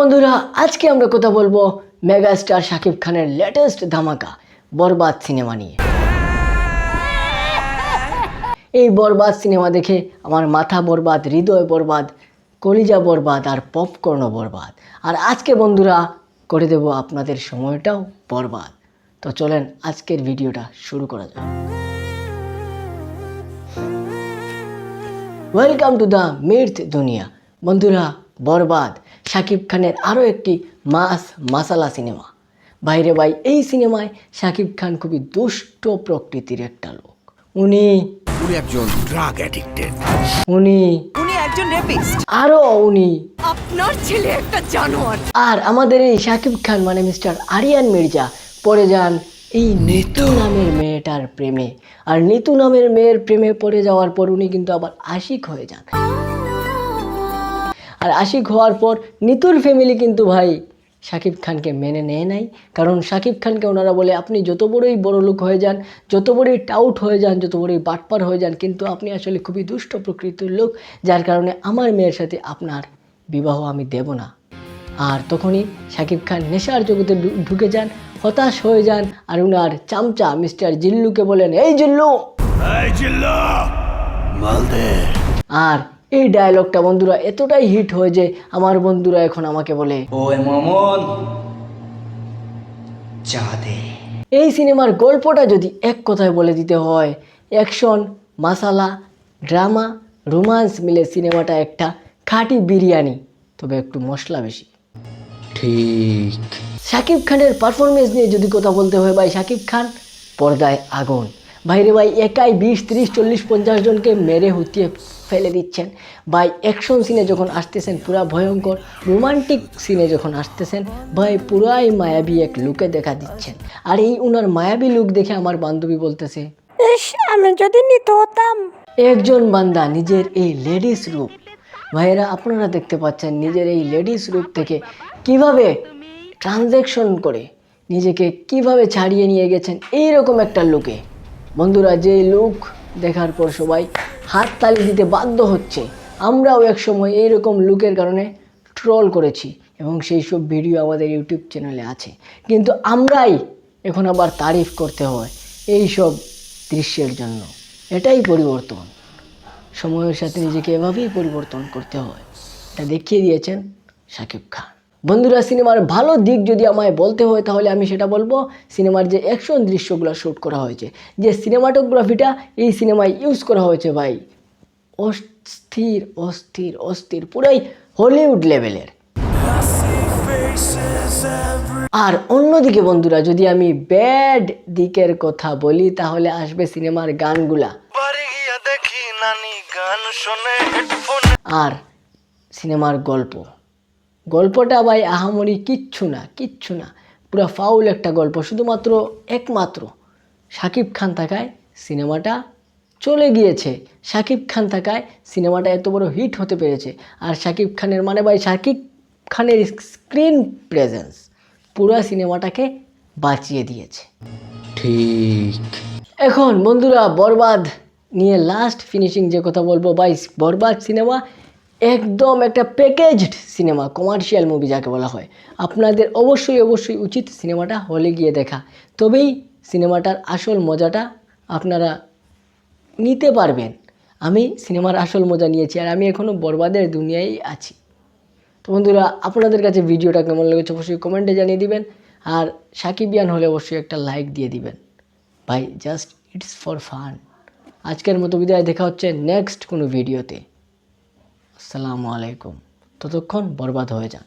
বন্ধুরা, আজকে আমরা কথা বলবো মেগাস্টার শাকিব খানের লেটেস্ট ধামাকা বরবাদ সিনেমা নিয়ে। এই বরবাদ সিনেমা দেখে আমার মাথা বরবাদ, হৃদয় বরবাদ, কলিজা বরবাদ আর পপকর্ন বরবাদ। আর আজকে বন্ধুরা করে দেব আপনাদের সময়টাও বরবাদ। তো চলেন আজকের ভিডিওটা শুরু করা যাক। ওয়েলকাম টু দ্য মির্থ দুনিয়া। বন্ধুরা, বরবাদ শাকিব খানের আরও একটি মাসালা সিনেমা। বাইরে ভাই, এই সিনেমায় শাকিব খান খুবই দুষ্ট প্রকৃতির একটা লোক। উনি একজন ড্রাগ অ্যাডিক্টেড, উনি একজন রেপিস্ট, আরও উনি আপনার ছেলে একটা জানোয়ার। আর আমাদের এই শাকিব খান মানে মিস্টার আরিয়ান মির্জা পড়ে যান এই নিতু নামের মেয়েটার প্রেমে। আর নিতু নামের মেয়ের প্রেমে পড়ে যাওয়ার পর উনি কিন্তু আবার আশিক হয়ে যান। আর আশিক হওয়ার পর নিতুর ফ্যামিলি কিন্তু ভাই শাকিব খানকে মেনে নেয় নাই। কারণ শাকিব খানকে ওনারা বলে, আপনি যত বড়ই বড় লোক হয়ে যান, যত বড়ই টাউট হয়ে যান, যত বড়ই বাটপার হয়ে যান, কিন্তু আপনি আসলে খুবই দুষ্ট প্রকৃতির লোক, যার কারণে আমার মেয়ের সাথে আপনার বিবাহ আমি দেব না। আর তখনই শাকিব খান নেশার জগতে ঢুকে যান, হতাশ হয়ে যান। আর উনার চামচা মিস্টার জিল্লুকে বলেন, এই জিল্লু, আর এই ডায়লগটা বন্ধুরা এতটাই হিট হয় যে আমার বন্ধুরা এখন আমাকে বলে, ওই মামুন চা দে। এই সিনেমার গল্পটা যদি এক কথায় বলে দিতে হয়, অ্যাকশন, মাসালা, ড্রামা, রোমান্স মিলে সিনেমাটা একটা খাঁটি বিরিয়ানি, তবে একটু মশলা বেশি। ঠিক। শাকিব খানের পারফরমেন্স নিয়ে যদি কথা বলতে হয় ভাই, শাকিব খান পর্দায় আগুন। বাইরে ভাই একাই 20, 30, 40, 50 জনকে মেরে হুতিয়ে ফেলে দিচ্ছেন ভাই। অ্যাকশন সিনে যখন আসতেছেন পুরা ভয়ঙ্কর, রোমান্টিক সিনে যখন আসতেছেন ভাই পুরাই মায়াবী এক লুকে দেখা দিচ্ছেন। আর এই উনার মায়াবী লুক দেখে আমার বান্ধবী বলতেছে, আমি যদি নিতে হতাম। একজন বান্দা নিজের এই লেডিস রূপ, ভাইয়েরা আপনারা দেখতে পাচ্ছেন নিজের এই লেডিস রূপ থেকে কিভাবে ট্রানজ্যাকশন করে নিজেকে কিভাবে ছাড়িয়ে নিয়ে গেছেন এইরকম একটা লুকে। বন্ধুরা, যে লুক দেখার পর সবাই হাত তালি দিতে বাধ্য হচ্ছে। আমরাও এক সময় এইরকম লুকের কারণে ট্রল করেছি এবং সেই সব ভিডিও আমাদের ইউটিউব চ্যানেলে আছে, কিন্তু আমরাই এখন আবার তারিফ করতে হয় এই সব দৃশ্যের জন্য। এটাই পরিবর্তন, সময়ের সাথে নিজেকে এভাবেই পরিবর্তন করতে হয়। এটা দেখিয়ে দিয়েছেন শাকিব খান। বন্ধুরা, সিনেমার ভালো দিক যদি আমায় বলতে হয় তাহলে আমি সেটা বলবো, সিনেমার যে অ্যাকশন দৃশ্যগুলো শ্যুট করা হয়েছে, যে সিনেমাটোগ্রাফিটা এই সিনেমায় ইউজ করা হয়েছে ভাই, অস্থির অস্থির অস্থির, পুরাই হলিউড লেভেলের। আর অন্যদিকে বন্ধুরা, যদি আমি ব্যাড দিকের কথা বলি তাহলে আসবে সিনেমার গানগুলা আর সিনেমার গল্পটা ভাই আহামরি কিচ্ছু না, পুরো ফাউল একটা গল্প। শুধুমাত্র একমাত্র শাকিব খান থাকায় সিনেমাটা চলে গিয়েছে, শাকিব খান থাকায় সিনেমাটা এত বড় হিট হতে পেরেছে। আর শাকিব খানের মানে ভাই শাকিব খানের স্ক্রিন প্রেজেন্স পুরো সিনেমাটাকে বাঁচিয়ে দিয়েছে। ঠিক। এখন বন্ধুরা, বরবাদ নিয়ে লাস্ট ফিনিশিং যে কথা বলবো ভাই, বরবাদ সিনেমা একদম একটা প্যাকেজড সিনেমা, কমার্শিয়াল মুভি যাকে বলা হয়। আপনাদের অবশ্যই উচিত সিনেমাটা হলে গিয়ে দেখা, তবেই সিনেমাটার আসল মজাটা আপনারা নিতে পারবেন। আমি সিনেমার আসল মজা নিয়েছি আর আমি এখনও বরবাদের দুনিয়ায় আছি। তো বন্ধুরা, আপনাদের কাছে ভিডিওটা কেমন লেগেছে অবশ্যই কমেন্টে জানিয়ে দিবেন। আর সাকিবিয়ান হলে অবশ্যই একটা লাইক দিয়ে দিবেন ভাই, জাস্ট ইটস ফর ফান। আজকের মতো বিদায়, দেখা হচ্ছে নেক্সট কোনো ভিডিওতে। আসসালামু আলাইকুম। ততক্ষণ বরবাদ হয়ে যান।